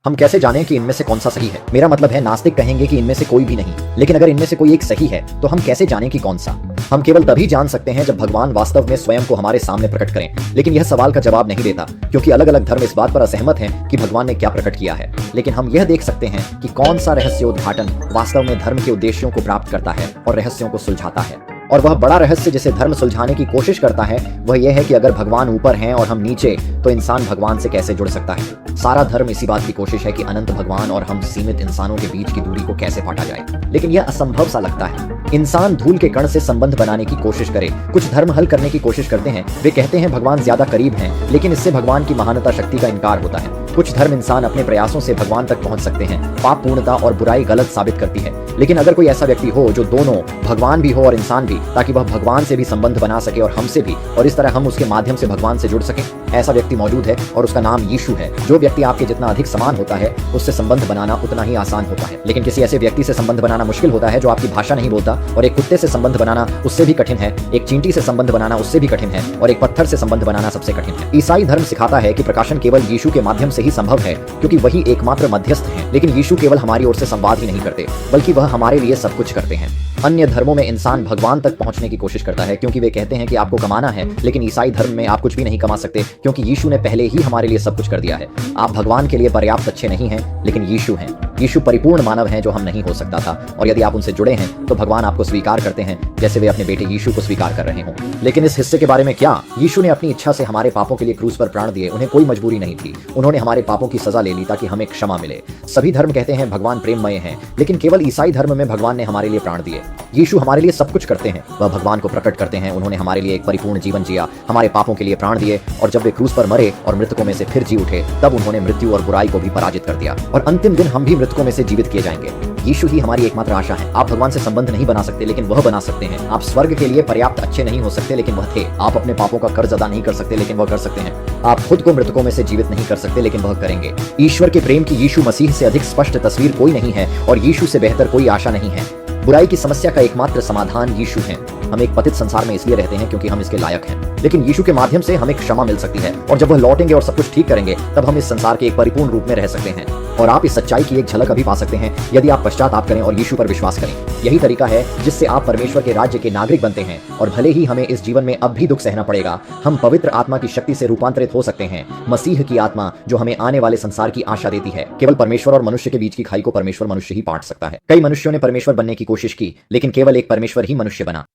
हम कैसे जानें कि इनमें से कौन सा सही है? मेरा मतलब है नास्तिक कहेंगे कि इनमें से कोई भी नहीं, लेकिन अगर इनमें से कोई एक सही है तो हम कैसे जानें कि कौन सा? हम केवल तभी जान सकते हैं जब भगवान वास्तव में स्वयं को हमारे सामने प्रकट करें। लेकिन यह सवाल का जवाब नहीं देता, क्योंकि अलग अलग धर्म इस बात पर असहमत हैं कि भगवान ने क्या प्रकट किया है। लेकिन हम यह देख सकते हैं कि कौन सा रहस्योद्घाटन वास्तव में धर्म के उद्देश्यों को प्राप्त करता है और रहस्यों को सुलझाता है। और वह बड़ा रहस्य जिसे धर्म सुलझाने की कोशिश करता है वह यह है कि अगर भगवान ऊपर हैं और हम नीचे, तो इंसान भगवान से कैसे जुड़ सकता है। सारा धर्म इसी बात की कोशिश है कि अनंत भगवान और हम सीमित इंसानों के बीच की दूरी को कैसे पाटा जाए, लेकिन यह असंभव सा लगता है। इंसान धूल के कण से संबंध बनाने की कोशिश करे। कुछ धर्म हल करने की कोशिश करते हैं, वे कहते हैं भगवान ज्यादा करीब हैं, लेकिन इससे भगवान की महानता शक्ति का इनकार होता है। कुछ धर्म इंसान अपने प्रयासों से भगवान तक पहुंच सकते हैं, पाप पूर्णता और बुराई गलत साबित करती है। लेकिन अगर कोई ऐसा व्यक्ति हो जो दोनों भगवान भी हो और इंसान भी, ताकि वह भगवान से भी संबंध बना सके और हमसे भी, और इस तरह हम उसके माध्यम से भगवान से जुड़ सके, ऐसा व्यक्ति मौजूद है और उसका नाम यीशु है। जो व्यक्ति आपके जितना अधिक समान होता है उससे संबंध बनाना उतना ही आसान होता है। लेकिन किसी ऐसे व्यक्ति से संबंध बनाना मुश्किल होता है जो आपकी भाषा नहीं बोलता, और एक कुत्ते से संबंध बनाना उससे भी कठिन है, एक चींटी से संबंध बनाना उससे भी कठिन है, और एक पत्थर से संबंध बनाना सबसे कठिन है। ईसाई धर्म सिखाता है कि प्रकाशन केवल यीशु के माध्यम से ही संभव है, क्योंकि वही एकमात्र मध्यस्थ हैं। लेकिन यीशु केवल हमारी ओर से संवाद ही नहीं करते, बल्कि वह हमारे लिए सब कुछ करते हैं। अन्य धर्मों में इंसान भगवान तक पहुंचने की कोशिश करता है, क्योंकि वे कहते हैं कि आपको कमाना है, लेकिन ईसाई धर्म में आप कुछ भी नहीं कमा सकते, क्योंकि यीशु ने पहले ही हमारे लिए सब कुछ कर दिया है। आप भगवान के लिए पर्याप्त अच्छे नहीं हैं, लेकिन यीशु हैं। यीशु परिपूर्ण मानव हैं जो हम नहीं हो सकता था, और यदि आप उनसे जुड़े हैं तो भगवान आपको स्वीकार करते हैं, जैसे वे अपने बेटे यीशु को स्वीकार कर रहे हों। लेकिन इस हिस्से के बारे में क्या? यीशु ने अपनी इच्छा से हमारे पापों के लिए क्रूस पर प्राण दिए। उन्हें कोई मजबूरी नहीं थी, उन्होंने हमारे पापों की सजा ले ली ताकि हमें क्षमा मिले। सभी धर्म कहते हैं भगवान प्रेममय हैं, लेकिन केवल ईसाई धर्म में भगवान ने हमारे लिए प्राण दिए। यीशु हमारे लिए सब कुछ करते हैं, वह भगवान को प्रकट करते हैं। उन्होंने हमारे लिए एक परिपूर्ण जीवन जिया, हमारे पापों के लिए प्राण दिए, और जब वे क्रूस पर मरे और मृतकों में से फिर जी उठे, तब उन्होंने मृत्यु और बुराई को भी पराजित कर दिया, और अंतिम दिन हम भी मृतकों में से जीवित किए जाएंगे। यीशु ही हमारी एकमात्र आशा है। आप भगवान से संबंध नहीं बना सकते, लेकिन वह बना सकते हैं। आप स्वर्ग के लिए पर्याप्त अच्छे नहीं हो सकते, लेकिन वह थे। आप अपने पापों का कर्ज अदा नहीं कर सकते, लेकिन वह कर सकते हैं। आप खुद को मृतकों में से जीवित नहीं कर सकते, लेकिन वह करेंगे। ईश्वर के प्रेम की यीशु मसीह से अधिक स्पष्ट तस्वीर कोई नहीं है, और यीशु से बेहतर कोई आशा नहीं है। बुराई की समस्या का एकमात्र समाधान यीशु है। हम एक पतित संसार में इसलिए रहते हैं क्योंकि हम इसके लायक हैं, लेकिन यीशु के माध्यम से हमें क्षमा मिल सकती है, और जब वह लौटेंगे और सब कुछ ठीक करेंगे, तब हम इस संसार के एक परिपूर्ण रूप में रह सकते हैं। और आप इस सच्चाई की एक झलक अभी पा सकते हैं यदि आप पश्चाताप करें और यीशु पर विश्वास करें। यही तरीका है जिससे आप परमेश्वर के राज्य के नागरिक बनते हैं, और भले ही हमें इस जीवन में अब भी दुख सहना पड़ेगा, हम पवित्र आत्मा की शक्ति से रूपांतरित हो सकते हैं। मसीह की आत्मा जो हमें आने वाले संसार की आशा देती है। केवल परमेश्वर और मनुष्य के बीच की खाई को परमेश्वर मनुष्य ही पाट सकता है। कई मनुष्यों ने परमेश्वर बनने की कोशिश की, लेकिन केवल एक परमेश्वर ही मनुष्य बना।